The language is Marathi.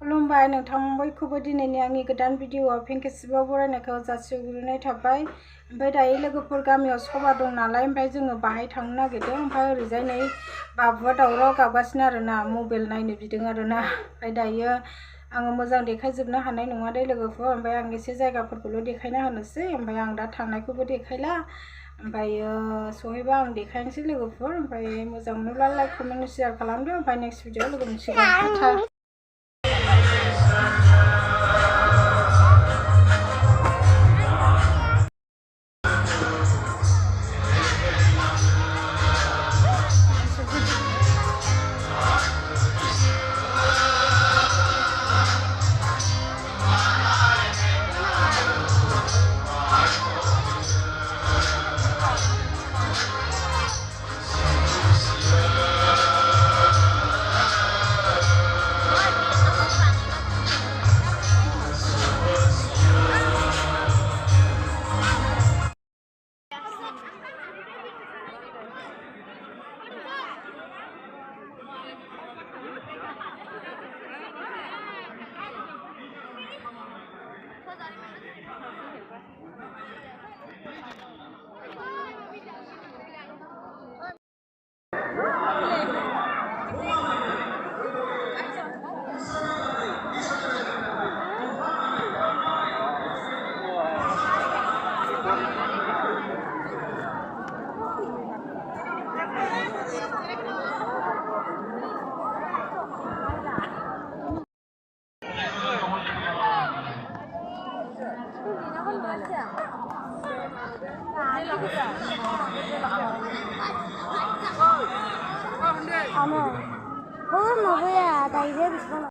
खुलुमबाय नोंथां बयखौबो दिनैनि आंनि गोदान भिडिअआव फिन खेबसेबाव बरायनायखौ जासिहरग्रोनाय थाबाय। ओमफ्राय दायो लोगोफोर गामियाव सभा दं नालाय ओमफ्राय जोङो बाहाय थांनो नागिरदों। ओमफ्राय ओरैजाय नै बाबुआ दावराव गाबगासिनो आरोना, मबाइल नायनो बिदों आरोना। ओमफ्राय दायो आङो मोजां देखायजोबनो हानाय नङा दे लोगोफोर। ओमफ्राय आं एसे जायगाफोरखौल' देखायना होनोसै। ओमफ्राय आं दा थांनायखौबो देखायला। ओमफ्रायो सहैबा आं देखायनोसै लोगोफोर। ओमफ्राय मोजां मोनोब्ला लाइक कमेन्ट शेयार खालामदो। ओमफ्राय नेक्स्ट भिडिअआव लोगो मोनसिगोन। Ano? Oh, mau ya, tadi dia bisa.